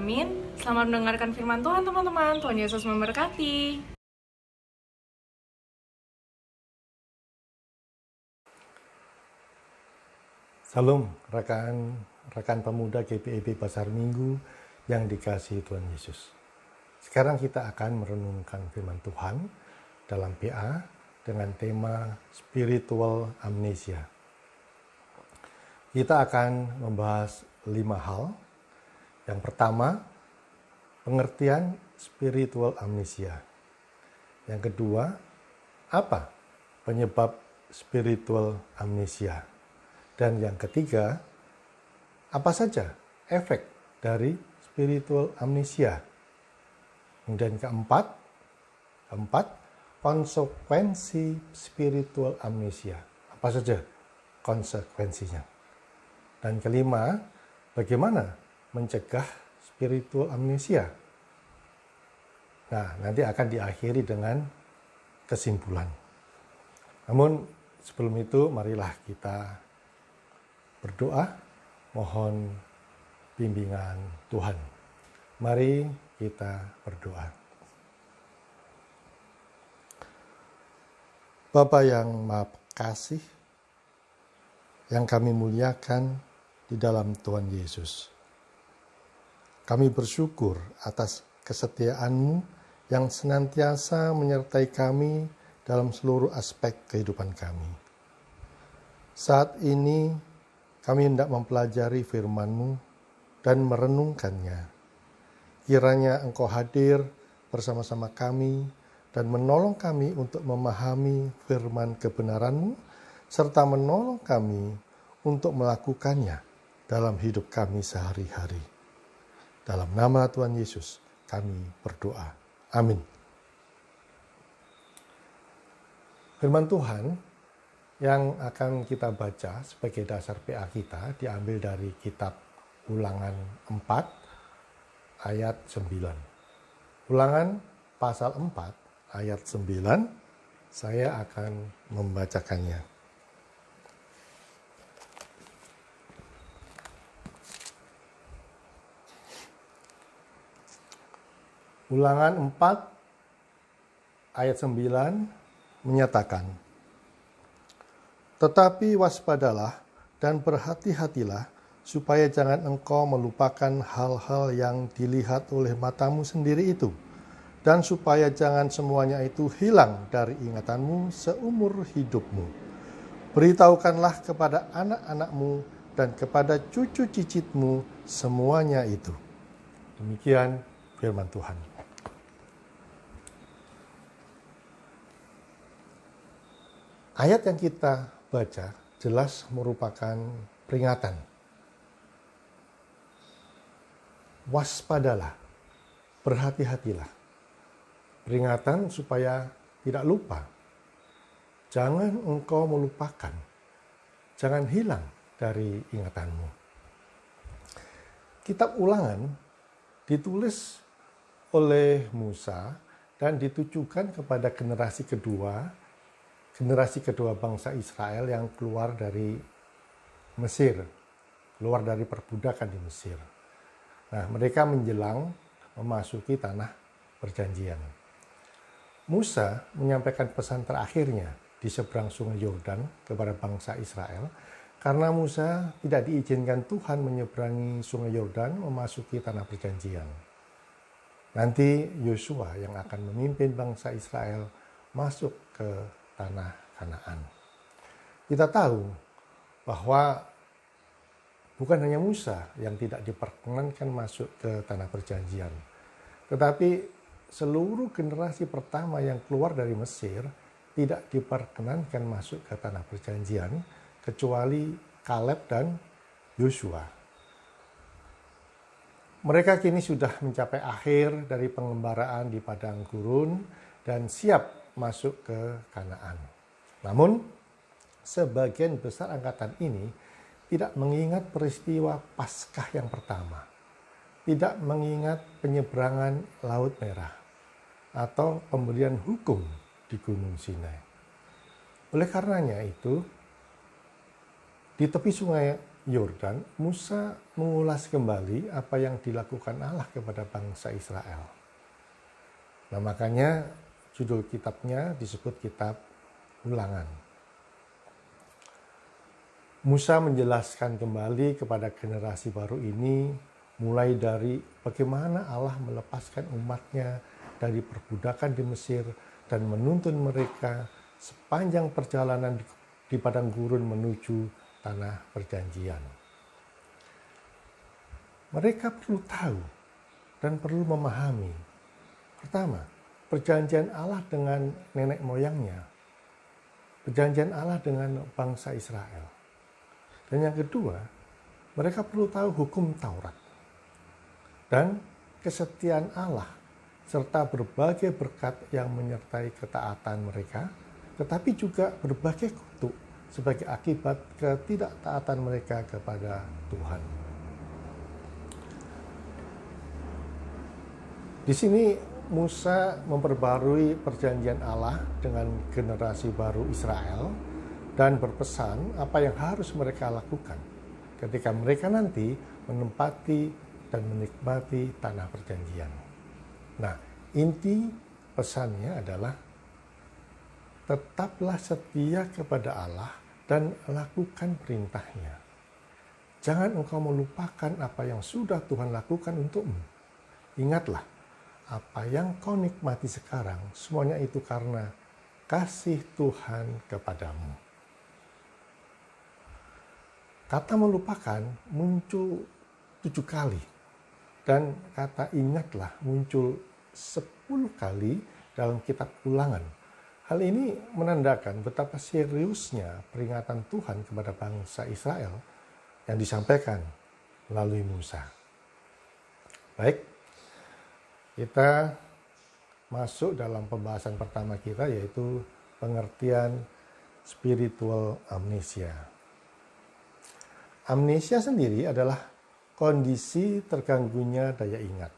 Amin. Selamat mendengarkan firman Tuhan teman-teman. Tuhan Yesus memberkati. Salam rekan pemuda GPIB Pasar Minggu yang dikasihi Tuhan Yesus. Sekarang kita akan merenungkan firman Tuhan dalam PA dengan tema spiritual amnesia. Kita akan membahas 5 hal. Yang pertama, pengertian spiritual amnesia. Yang kedua, apa penyebab spiritual amnesia? Dan yang ketiga, apa saja efek dari spiritual amnesia? Kemudian keempat, konsekuensi spiritual amnesia. Apa saja konsekuensinya? Dan kelima, bagaimana mencegah spiritual amnesia? Nah, nanti akan diakhiri dengan kesimpulan. Namun sebelum itu, marilah kita berdoa, mohon bimbingan Tuhan. Mari kita berdoa. Bapa yang Maha Kasih, yang kami muliakan di dalam Tuhan Yesus. Kami bersyukur atas kesetiaan-Mu yang senantiasa menyertai kami dalam seluruh aspek kehidupan kami. Saat ini kami hendak mempelajari firman-Mu dan merenungkannya. Kiranya Engkau hadir bersama-sama kami dan menolong kami untuk memahami firman kebenaran-Mu, serta menolong kami untuk melakukannya dalam hidup kami sehari-hari. Dalam nama Tuhan Yesus kami berdoa. Amin. Firman Tuhan yang akan kita baca sebagai dasar PA kita diambil dari kitab Ulangan 4 ayat 9. Ulangan pasal 4 ayat 9, saya akan membacakannya. Ulangan 4 ayat 9 menyatakan, "Tetapi waspadalah dan berhati-hatilah, supaya jangan engkau melupakan hal-hal yang dilihat oleh matamu sendiri itu, dan supaya jangan semuanya itu hilang dari ingatanmu seumur hidupmu. Beritahukanlah kepada anak-anakmu dan kepada cucu cicitmu semuanya itu." Demikian firman Tuhan. Ayat yang kita baca jelas merupakan peringatan. Waspadalah, berhati-hatilah. Peringatan supaya tidak lupa. Jangan engkau melupakan. Jangan hilang dari ingatanmu. Kitab Ulangan ditulis oleh Musa dan ditujukan kepada generasi kedua bangsa Israel yang keluar dari Mesir, keluar dari perbudakan di Mesir. Nah, mereka menjelang memasuki tanah perjanjian. Musa menyampaikan pesan terakhirnya di seberang sungai Yordan kepada bangsa Israel, karena Musa tidak diizinkan Tuhan menyeberangi sungai Yordan memasuki tanah perjanjian. Nanti Yosua yang akan memimpin bangsa Israel masuk ke tanah Kanaan. Kita tahu bahwa bukan hanya Musa yang tidak diperkenankan masuk ke tanah perjanjian, tetapi seluruh generasi pertama yang keluar dari Mesir tidak diperkenankan masuk ke tanah perjanjian, kecuali Kaleb dan Yosua. Mereka kini sudah mencapai akhir dari pengembaraan di padang gurun dan siap masuk ke Kanaan. Namun, sebagian besar angkatan ini tidak mengingat peristiwa Paskah yang pertama, tidak mengingat penyeberangan Laut Merah, atau pemberian hukum di Gunung Sinai. Oleh karenanya itu, di tepi sungai Yordan, Musa mengulas kembali apa yang dilakukan Allah kepada bangsa Israel. Nah, makanya judul kitabnya disebut kitab Ulangan. Musa menjelaskan kembali kepada generasi baru ini mulai dari bagaimana Allah melepaskan umatnya dari perbudakan di Mesir dan menuntun mereka sepanjang perjalanan di padang gurun menuju tanah perjanjian. Mereka perlu tahu dan perlu memahami. Pertama, perjanjian Allah dengan nenek moyangnya. Perjanjian Allah dengan bangsa Israel. Dan yang kedua, mereka perlu tahu hukum Taurat. Dan kesetiaan Allah serta berbagai berkat yang menyertai ketaatan mereka, tetapi juga berbagai kutuk sebagai akibat ketidaktaatan mereka kepada Tuhan. Di sini Musa memperbarui perjanjian Allah dengan generasi baru Israel dan berpesan apa yang harus mereka lakukan ketika mereka nanti menempati dan menikmati tanah perjanjian. Nah, inti pesannya adalah tetaplah setia kepada Allah dan lakukan perintahnya. Jangan engkau melupakan apa yang sudah Tuhan lakukan untukmu. Ingatlah, apa yang kau nikmati sekarang, semuanya itu karena kasih Tuhan kepadamu. Kata melupakan muncul 7 kali. Dan kata ingatlah muncul 10 kali dalam kitab Ulangan. Hal ini menandakan betapa seriusnya peringatan Tuhan kepada bangsa Israel yang disampaikan melalui Musa. Baik, kita masuk dalam pembahasan pertama kita, yaitu pengertian spiritual amnesia. Amnesia sendiri adalah kondisi terganggunya daya ingat.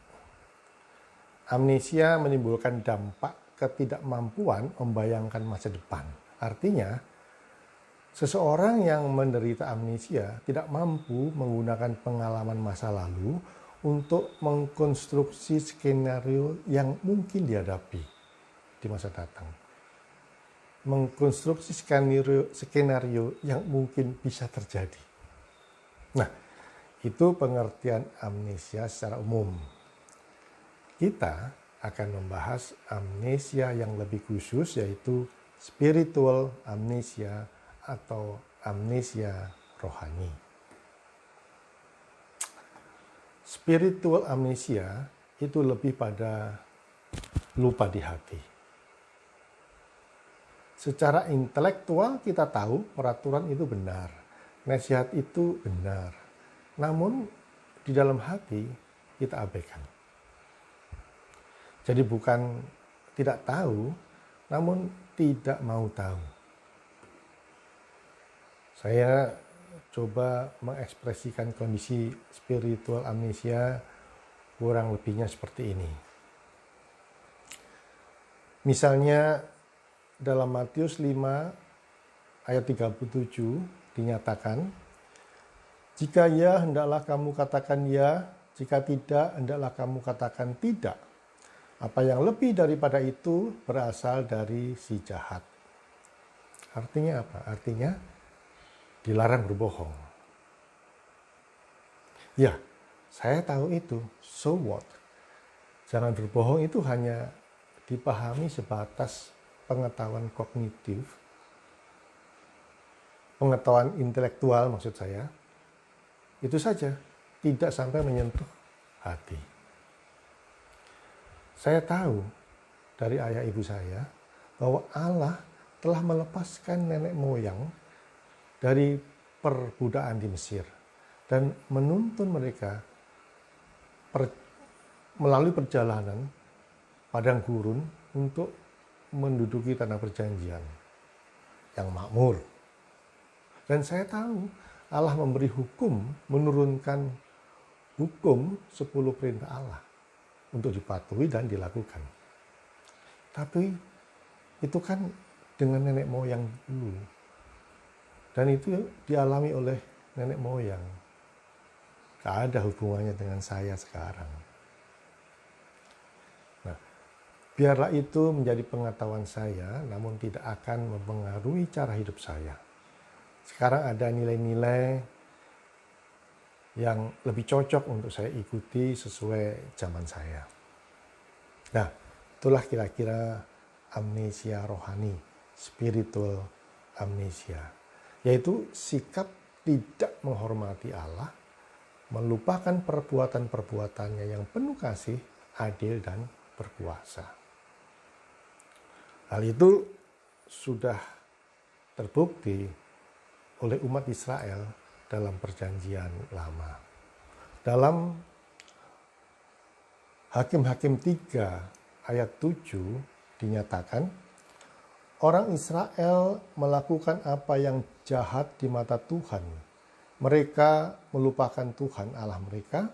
Amnesia menimbulkan dampak ketidakmampuan membayangkan masa depan. Artinya, seseorang yang menderita amnesia tidak mampu menggunakan pengalaman masa lalu untuk mengkonstruksi skenario yang mungkin dihadapi di masa datang. Mengkonstruksi skenario yang mungkin bisa terjadi. Nah, itu pengertian amnesia secara umum. Kita akan membahas amnesia yang lebih khusus, yaitu spiritual amnesia atau amnesia rohani. Spiritual amnesia itu lebih pada lupa di hati. Secara intelektual kita tahu peraturan itu benar, nasihat itu benar, namun di dalam hati kita abaikan. Jadi bukan tidak tahu, namun tidak mau tahu. Saya coba mengekspresikan kondisi spiritual amnesia kurang lebihnya seperti ini. Misalnya dalam Matius 5 ayat 37 dinyatakan, jika ya, hendaklah kamu katakan ya, jika tidak, hendaklah kamu katakan tidak. Apa yang lebih daripada itu berasal dari si jahat. Artinya apa? Artinya dilarang berbohong. Ya, saya tahu itu. So what? Jangan berbohong itu hanya dipahami sebatas pengetahuan kognitif, pengetahuan intelektual maksud saya. Itu saja, tidak sampai menyentuh hati. Saya tahu dari ayah ibu saya bahwa Allah telah melepaskan nenek moyang dari perbudakan di Mesir dan menuntun mereka melalui perjalanan padang gurun untuk menduduki tanah perjanjian yang makmur. Dan saya tahu Allah memberi hukum, menurunkan hukum 10 perintah Allah untuk dipatuhi dan dilakukan. Tapi itu kan dengan nenek moyang dulu. Dan itu dialami oleh nenek moyang. Gak ada hubungannya dengan saya sekarang. Nah, biarlah itu menjadi pengetahuan saya, namun tidak akan mempengaruhi cara hidup saya. Sekarang ada nilai-nilai yang lebih cocok untuk saya ikuti sesuai zaman saya. Nah, itulah kira-kira amnesia rohani, spiritual amnesia, yaitu sikap tidak menghormati Allah, melupakan perbuatan-perbuatannya yang penuh kasih, adil, dan berkuasa. Hal itu sudah terbukti oleh umat Israel dalam perjanjian lama. Dalam Hakim-Hakim 3 ayat 7 dinyatakan, orang Israel melakukan apa yang jahat di mata Tuhan. Mereka melupakan Tuhan Allah mereka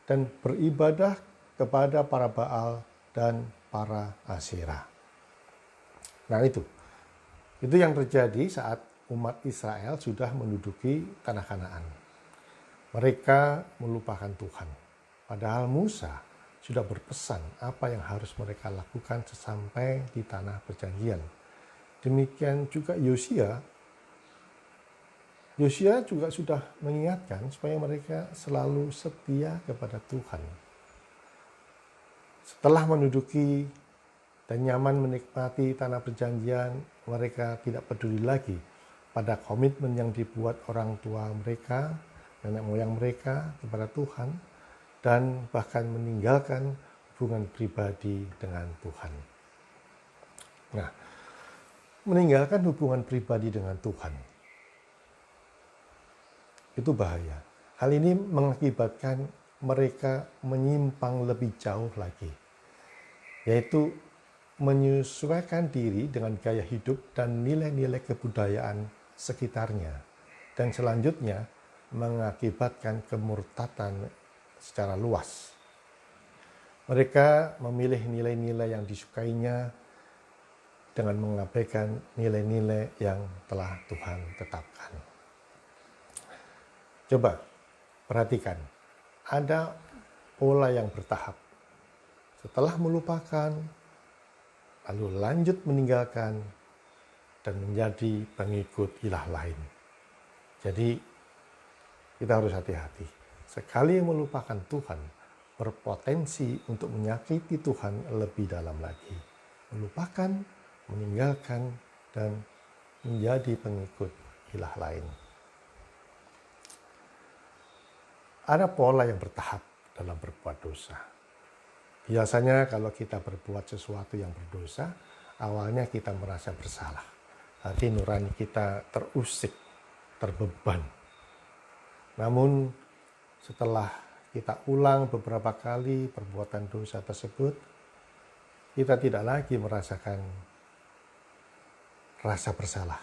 dan beribadah kepada para Baal dan para Asyera. Nah itu yang terjadi saat umat Israel sudah menduduki tanah Kanaan. Mereka melupakan Tuhan. Padahal Musa sudah berpesan apa yang harus mereka lakukan sesampai di tanah perjanjian. Demikian juga Yosia juga sudah mengingatkan supaya mereka selalu setia kepada Tuhan. Setelah menduduki dan nyaman menikmati tanah perjanjian, mereka tidak peduli lagi pada komitmen yang dibuat orang tua mereka, nenek moyang mereka kepada Tuhan, dan bahkan meninggalkan hubungan pribadi dengan Tuhan. Nah, meninggalkan hubungan pribadi dengan Tuhan itu bahaya. Hal ini mengakibatkan mereka menyimpang lebih jauh lagi, yaitu menyesuaikan diri dengan gaya hidup dan nilai-nilai kebudayaan sekitarnya, dan selanjutnya mengakibatkan kemurtatan secara luas. Mereka memilih nilai-nilai yang disukainya dengan mengabaikan nilai-nilai yang telah Tuhan tetapkan. Coba perhatikan, ada pola yang bertahap. Setelah melupakan, lalu lanjut meninggalkan, dan menjadi pengikut ilah lain. Jadi kita harus hati-hati. Sekali melupakan Tuhan, berpotensi untuk menyakiti Tuhan lebih dalam lagi. Melupakan, meninggalkan, dan menjadi pengikut ilah lain. Ada pola yang bertahap dalam berbuat dosa. Biasanya kalau kita berbuat sesuatu yang berdosa, awalnya kita merasa bersalah. Hati nurani kita terusik, terbeban. Namun setelah kita ulang beberapa kali perbuatan dosa tersebut, kita tidak lagi merasakan rasa bersalah.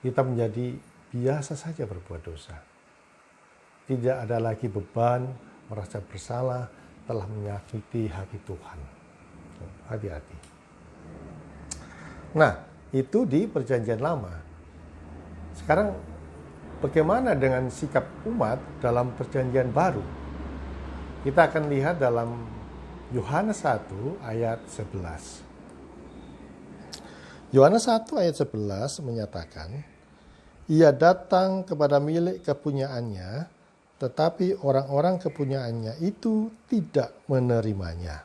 Kita menjadi biasa saja berbuat dosa. Tidak ada lagi beban, merasa bersalah, telah menyakiti hati Tuhan. Hati-hati. Nah, itu di perjanjian lama. Sekarang bagaimana dengan sikap umat dalam perjanjian baru? Kita akan lihat dalam Yohanes 1 ayat 11. Yohanes 1 ayat 11 menyatakan, ia datang kepada milik kepunyaannya, tetapi orang-orang kepunyaannya itu tidak menerimanya.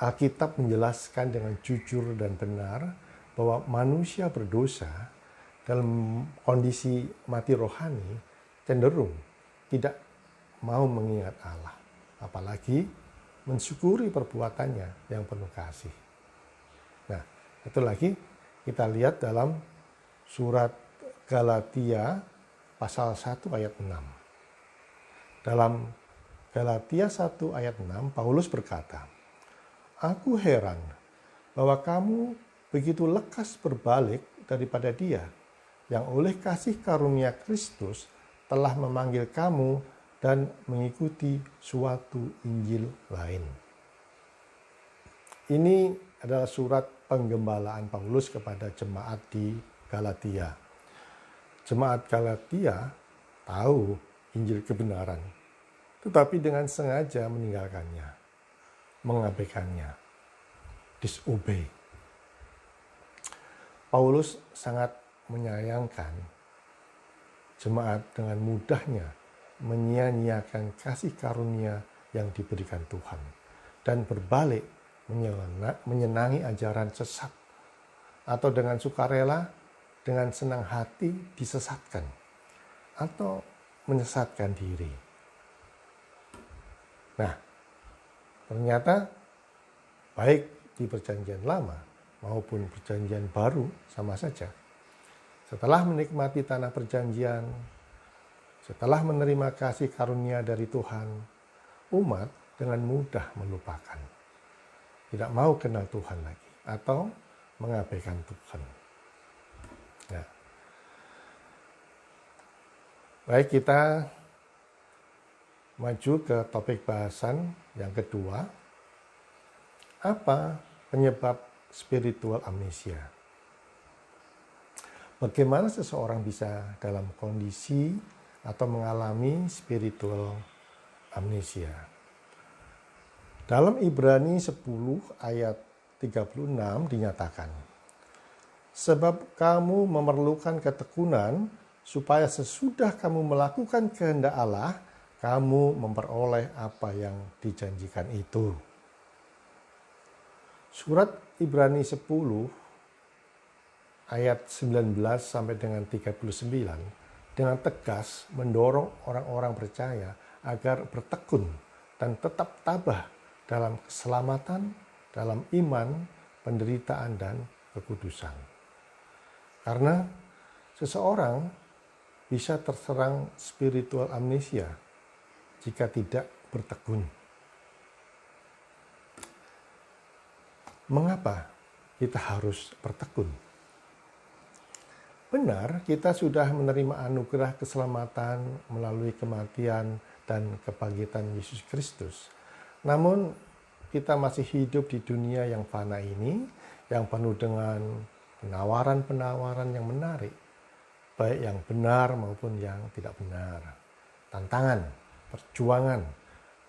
Alkitab menjelaskan dengan jujur dan benar bahwa manusia berdosa dalam kondisi mati rohani cenderung tidak mau mengingat Allah, apalagi mensyukuri perbuatannya yang penuh kasih. Nah, itu lagi kita lihat dalam surat Galatia pasal 1 ayat 6. Dalam Galatia 1 ayat 6, Paulus berkata, aku heran bahwa kamu begitu lekas berbalik daripada Dia yang oleh kasih karunia Kristus telah memanggil kamu dan mengikuti suatu Injil lain. Ini adalah surat penggembalaan Paulus kepada jemaat di Galatia. Jemaat Galatia tahu Injil kebenaran, tetapi dengan sengaja meninggalkannya, mengabaikannya, disobey. Paulus sangat menyayangkan jemaat dengan mudahnya menyia-nyiakan kasih karunia yang diberikan Tuhan dan berbalik menyenangi ajaran sesat, atau dengan sukarela, dengan senang hati disesatkan atau menyesatkan diri. Nah, ternyata baik di Perjanjian Lama maupun Perjanjian Baru sama saja. Setelah menikmati tanah perjanjian, setelah menerima kasih karunia dari Tuhan, umat dengan mudah melupakan, tidak mau kenal Tuhan lagi, atau mengabaikan Tuhan. Nah, baik, kita maju ke topik bahasan yang kedua. Apa penyebab spiritual amnesia? Bagaimana seseorang bisa dalam kondisi atau mengalami spiritual amnesia? Dalam Ibrani 10 ayat 36 dinyatakan, sebab kamu memerlukan ketekunan supaya sesudah kamu melakukan kehendak Allah, kamu memperoleh apa yang dijanjikan itu. Surat Ibrani 10 ayat 19 sampai dengan 39 dengan tegas mendorong orang-orang percaya agar bertekun dan tetap tabah dalam keselamatan, dalam iman, penderitaan, dan kekudusan. Karena seseorang bisa terserang spiritual amnesia jika tidak bertekun. Mengapa kita harus bertekun? Benar, kita sudah menerima anugerah keselamatan melalui kematian dan kebangkitan Yesus Kristus. Namun, kita masih hidup di dunia yang fana ini, yang penuh dengan penawaran-penawaran yang menarik, baik yang benar maupun yang tidak benar. Tantangan, perjuangan,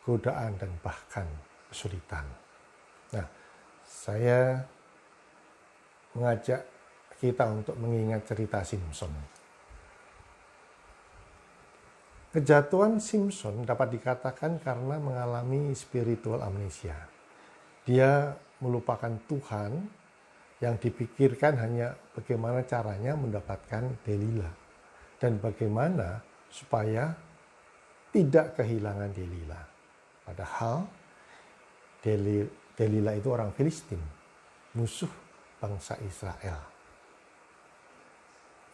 godaan, dan bahkan kesulitan. Nah, saya mengajak kita untuk mengingat cerita Simpson. Kejatuhan Simpson dapat dikatakan karena mengalami spiritual amnesia. Dia melupakan Tuhan, yang dipikirkan hanya bagaimana caranya mendapatkan Delila dan bagaimana supaya tidak kehilangan Delila. Padahal Delila itu orang Filistin, musuh bangsa Israel.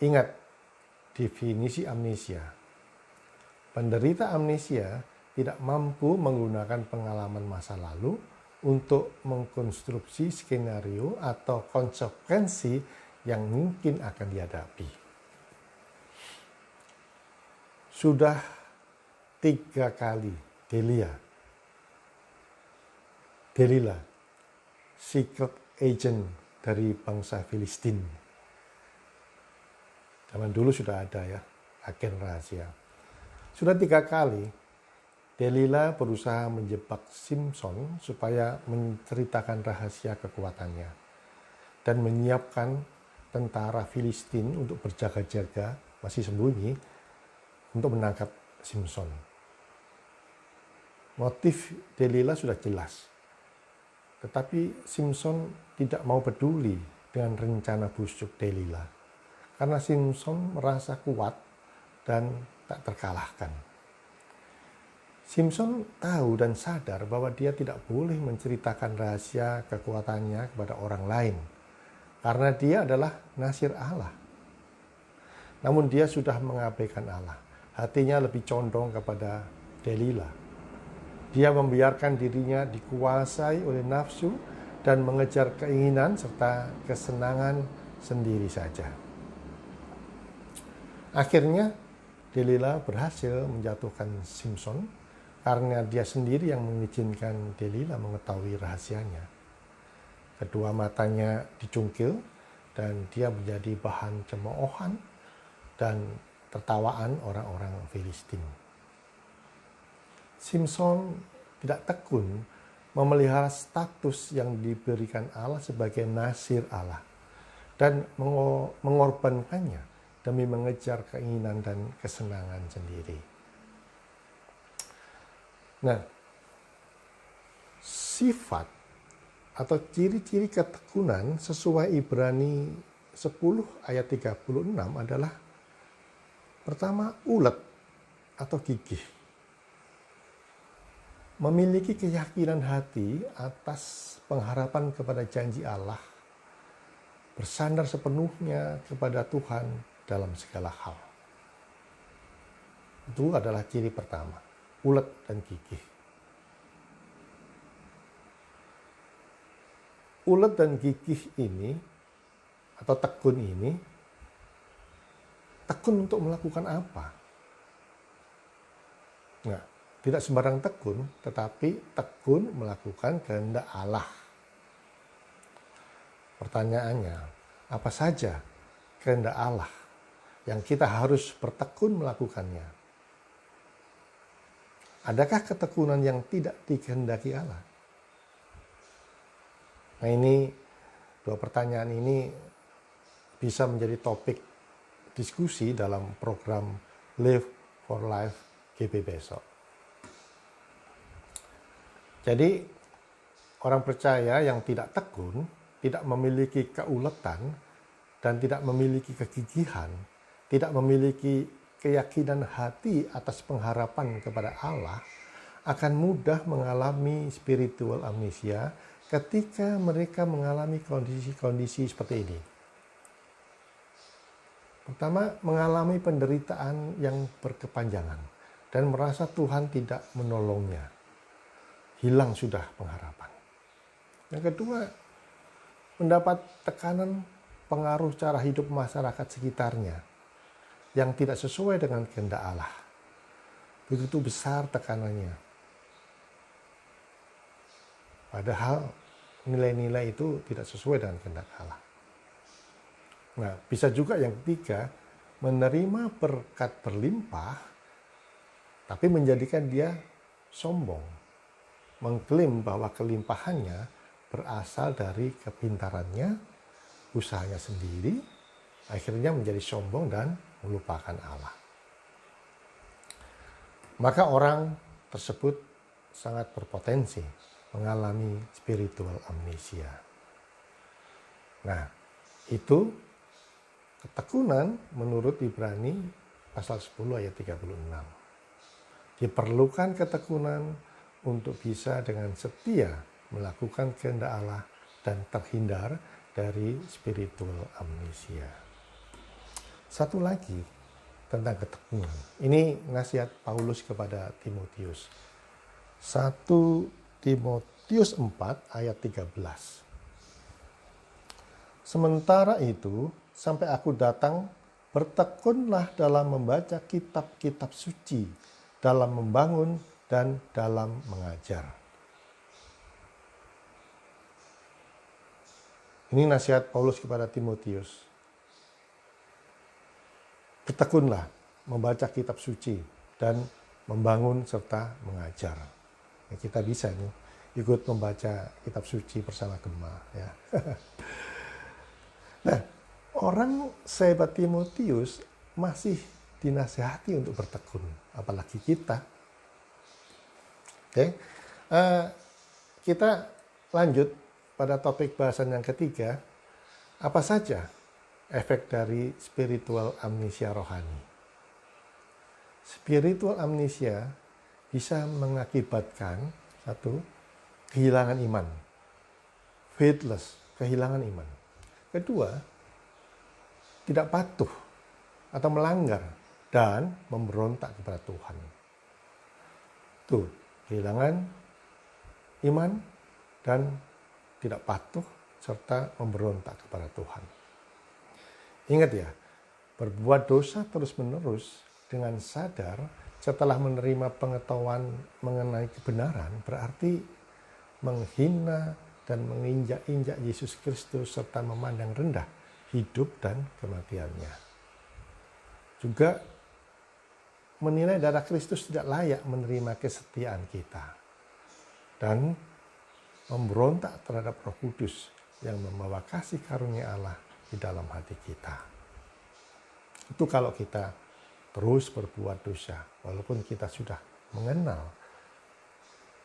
Ingat definisi amnesia. Penderita amnesia tidak mampu menggunakan pengalaman masa lalu untuk mengkonstruksi skenario atau konsekuensi yang mungkin akan dihadapi. Sudah 3 kali Delila, secret agent dari bangsa Filistin. Zaman dulu sudah ada ya, agen rahasia. Sudah 3 kali Delila berusaha menjebak Simpson supaya menceritakan rahasia kekuatannya dan menyiapkan tentara Filistin untuk berjaga-jaga, masih sembunyi, untuk menangkap Simpson. Motif Delila sudah jelas, tetapi Simpson tidak mau peduli dengan rencana busuk Delila karena Simpson merasa kuat dan tak terkalahkan. Simpson tahu dan sadar bahwa dia tidak boleh menceritakan rahasia kekuatannya kepada orang lain karena dia adalah nasir Allah. Namun dia sudah mengabaikan Allah. Hatinya lebih condong kepada Delila. Dia membiarkan dirinya dikuasai oleh nafsu dan mengejar keinginan serta kesenangan sendiri saja. Akhirnya Delila berhasil menjatuhkan Simpson karena dia sendiri yang mengizinkan Delila mengetahui rahasianya. Kedua matanya dicungkil dan dia menjadi bahan cemoohan dan tertawaan orang-orang Filistin. Simson tidak tekun memelihara status yang diberikan Allah sebagai nasir Allah dan mengorbankannya demi mengejar keinginan dan kesenangan sendiri. Nah, sifat atau ciri-ciri ketekunan sesuai Ibrani 10 ayat 36 adalah pertama, ulet atau gigih. Memiliki keyakinan hati atas pengharapan kepada janji Allah, bersandar sepenuhnya kepada Tuhan dalam segala hal. Itu adalah ciri pertama, ulet dan gigih. Ulet dan gigih ini, atau tekun ini, tekun untuk melakukan apa? Nah, tidak sembarang tekun, tetapi tekun melakukan kehendak Allah. Pertanyaannya, apa saja kehendak Allah yang kita harus bertekun melakukannya? Adakah ketekunan yang tidak dikehendaki Allah? Nah, ini dua pertanyaan ini bisa menjadi topik diskusi dalam program Live for Life GB besok. Jadi, orang percaya yang tidak tekun, tidak memiliki keuletan, dan tidak memiliki kegigihan, tidak memiliki keyakinan hati atas pengharapan kepada Allah, akan mudah mengalami spiritual amnesia ketika mereka mengalami kondisi-kondisi seperti ini. Pertama, mengalami penderitaan yang berkepanjangan dan merasa Tuhan tidak menolongnya. Hilang sudah pengharapan. Yang kedua, mendapat tekanan pengaruh cara hidup masyarakat sekitarnya yang tidak sesuai dengan kehendak Allah. Begitu besar tekanannya. Padahal nilai-nilai itu tidak sesuai dengan kehendak Allah. Nah, bisa juga yang ketiga, menerima berkat berlimpah, tapi menjadikan dia sombong. Mengklaim bahwa kelimpahannya berasal dari kepintarannya, usahanya sendiri, akhirnya menjadi sombong dan melupakan Allah. Maka orang tersebut sangat berpotensi mengalami spiritual amnesia. Nah, itu ketekunan menurut Ibrani pasal 10 ayat 36. Diperlukan ketekunan untuk bisa dengan setia melakukan kehendak Allah dan terhindar dari spiritual amnesia. Satu lagi tentang ketekunan. Ini nasihat Paulus kepada Timotius. 1 Timotius 4 ayat 13. Sementara itu, sampai aku datang, bertekunlah dalam membaca kitab-kitab suci, dalam membangun dan dalam mengajar. Ini nasihat Paulus kepada Timotius. Bertekunlah membaca kitab suci dan membangun serta mengajar. Ya, kita bisa nih ikut membaca kitab suci bersama Gema. Ya. Nah, orang sahabat Timotius masih dinasihati untuk bertekun, apalagi kita. Oke, kita lanjut pada topik bahasan yang ketiga. Apa saja efek dari spiritual amnesia rohani? Spiritual amnesia bisa mengakibatkan satu, kehilangan iman, faithless, kehilangan iman. Kedua, tidak patuh atau melanggar dan memberontak kepada Tuhan. Tuh, kehilangan iman dan tidak patuh serta memberontak kepada Tuhan. Ingat ya, berbuat dosa terus-menerus dengan sadar setelah menerima pengetahuan mengenai kebenaran berarti menghina dan menginjak-injak Yesus Kristus serta memandang rendah hidup dan kematiannya. juga menilai darah Kristus tidak layak menerima kesetiaan kita dan memberontak terhadap Roh Kudus yang membawa kasih karunia Allah di dalam hati kita. Itu kalau kita terus berbuat dosa, walaupun kita sudah mengenal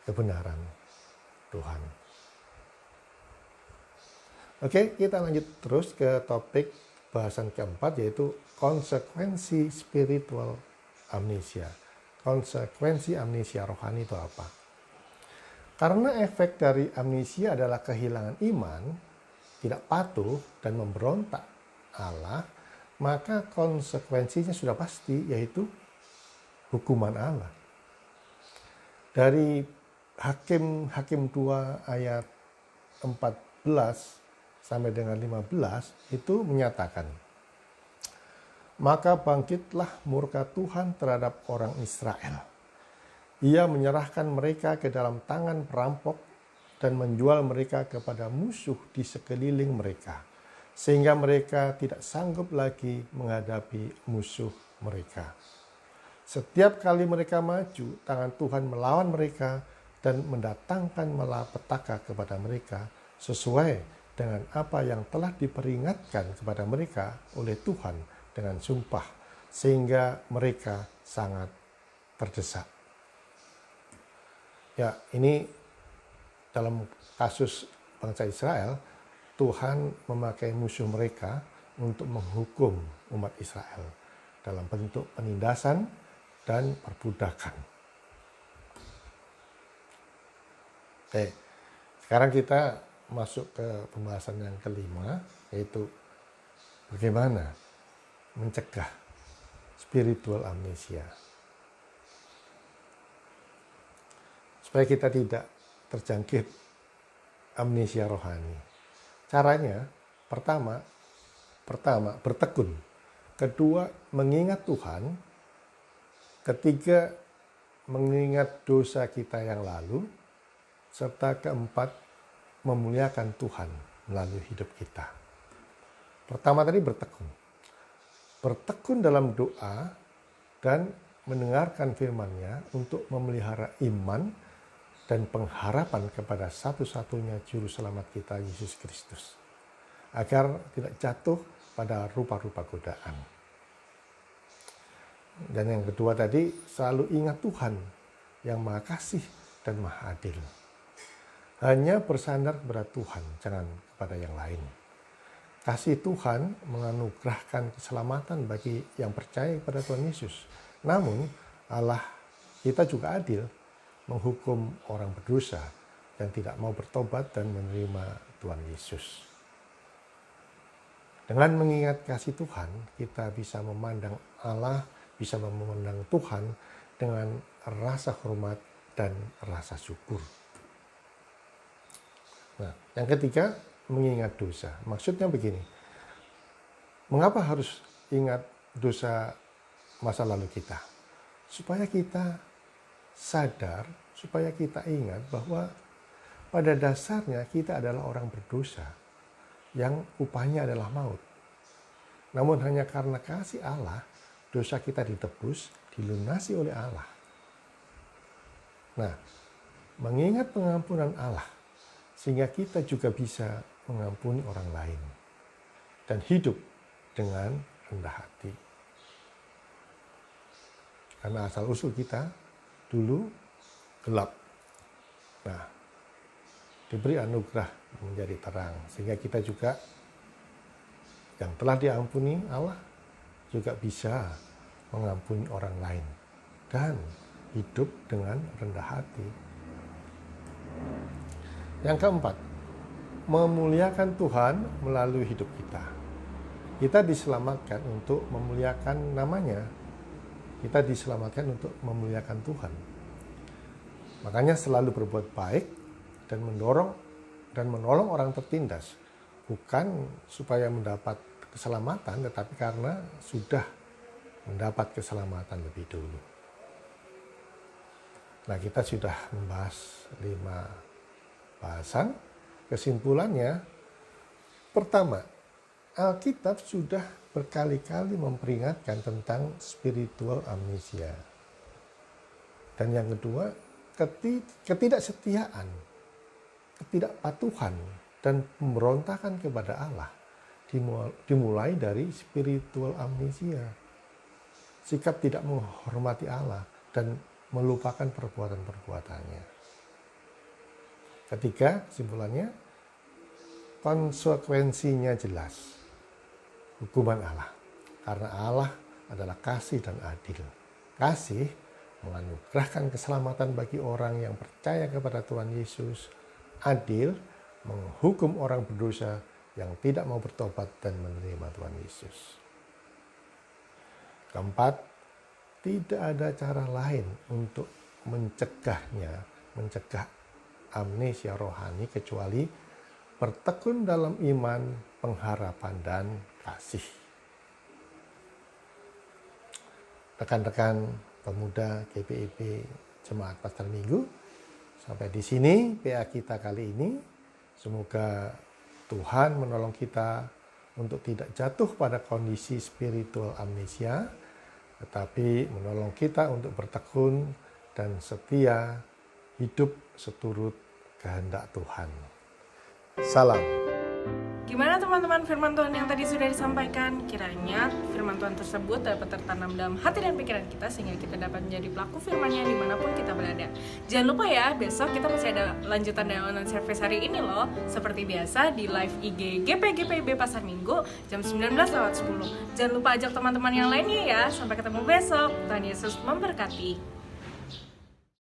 kebenaran Tuhan. Oke, kita lanjut terus ke topik bahasan keempat, yaitu konsekuensi spiritual amnesia. Konsekuensi amnesia rohani itu apa? Karena efek dari amnesia adalah kehilangan iman, tidak patuh, dan memberontak Allah, maka konsekuensinya sudah pasti, yaitu hukuman Allah. Dari Hakim 2 ayat 14 sampai dengan 15 itu menyatakan, maka bangkitlah murka Tuhan terhadap orang Israel. Ia menyerahkan mereka ke dalam tangan perampok dan menjual mereka kepada musuh di sekeliling mereka, sehingga mereka tidak sanggup lagi menghadapi musuh mereka. Setiap kali mereka maju, tangan Tuhan melawan mereka dan mendatangkan malapetaka kepada mereka sesuai dengan apa yang telah diperingatkan kepada mereka oleh Tuhan dengan sumpah, sehingga mereka sangat terdesak. Ya, ini dalam kasus bangsa Israel, Tuhan memakai musuh mereka untuk menghukum umat Israel dalam bentuk penindasan dan perbudakan. Oke, sekarang kita masuk ke pembahasan yang kelima, yaitu bagaimana mencegah spiritual amnesia. Supaya kita tidak terjangkit amnesia rohani. Caranya, pertama bertekun. Kedua, mengingat Tuhan. Ketiga, mengingat dosa kita yang lalu. Serta keempat, memuliakan Tuhan melalui hidup kita. Pertama tadi bertekun. Bertekun dalam doa dan mendengarkan firman-Nya untuk memelihara iman dan pengharapan kepada satu-satunya juru selamat kita, Yesus Kristus, agar tidak jatuh pada rupa-rupa godaan. Dan yang kedua tadi, selalu ingat Tuhan yang Maha Kasih dan Maha Adil. Hanya bersandar kepada Tuhan, jangan kepada yang lain. Kasih Tuhan menganugerahkan keselamatan bagi yang percaya kepada Tuhan Yesus. Namun Allah kita juga adil, menghukum orang berdosa yang tidak mau bertobat dan menerima Tuhan Yesus. Dengan mengingat kasih Tuhan, kita bisa memandang Allah, bisa memandang Tuhan dengan rasa hormat dan rasa syukur. Nah, yang ketiga, mengingat dosa. Maksudnya begini, mengapa harus ingat dosa masa lalu kita? Supaya kita sadar, supaya kita ingat bahwa pada dasarnya kita adalah orang berdosa yang upahnya adalah maut. Namun hanya karena kasih Allah, dosa kita ditebus, dilunasi oleh Allah. Nah, mengingat pengampunan Allah, sehingga kita juga bisa mengampuni orang lain dan hidup dengan rendah hati. Karena asal-usul kita dulu gelap. Nah, diberi anugerah menjadi terang. Sehingga kita juga yang telah diampuni Allah juga bisa mengampuni orang lain. Dan hidup dengan rendah hati. Yang keempat, memuliakan Tuhan melalui hidup kita. Kita diselamatkan untuk memuliakan namanya. Kita diselamatkan untuk memuliakan Tuhan. Makanya selalu berbuat baik dan menolong orang tertindas. Bukan supaya mendapat keselamatan, tetapi karena sudah mendapat keselamatan lebih dulu. Nah, kita sudah membahas 5 bahasan. Kesimpulannya, pertama, Alkitab sudah berkali-kali memperingatkan tentang spiritual amnesia. Dan yang kedua, ketidaksetiaan, ketidakpatuhan, dan pemberontakan kepada Allah dimulai dari spiritual amnesia. Sikap tidak menghormati Allah dan melupakan perbuatan-perbuatannya. Ketiga, kesimpulannya, konsekuensinya jelas. Hukuman Allah. Karena Allah adalah kasih dan adil. Kasih menganugerahkan keselamatan bagi orang yang percaya kepada Tuhan Yesus. Adil menghukum orang berdosa yang tidak mau bertobat dan menerima Tuhan Yesus. Keempat, tidak ada cara lain untuk mencegah amnesia rohani kecuali bertekun dalam iman, pengharapan, dan kasih. Rekan-rekan pemuda GPIB Jemaat Pastor Minggu, sampai di sini PA kita kali ini. Semoga Tuhan menolong kita untuk tidak jatuh pada kondisi spiritual amnesia, tetapi menolong kita untuk bertekun dan setia hidup seturut kehendak Tuhan. Salam. Gimana teman-teman firman Tuhan yang tadi sudah disampaikan? Kiranya firman Tuhan tersebut dapat tertanam dalam hati dan pikiran kita sehingga kita dapat menjadi pelaku firman-Nya dimanapun kita berada. Jangan lupa ya, besok kita masih ada lanjutan dari online service hari ini loh. Seperti biasa di live IG GPIB Pasar Minggu jam 19:10. Jangan lupa ajak teman-teman yang lainnya ya. Sampai ketemu besok. Tuhan Yesus memberkati.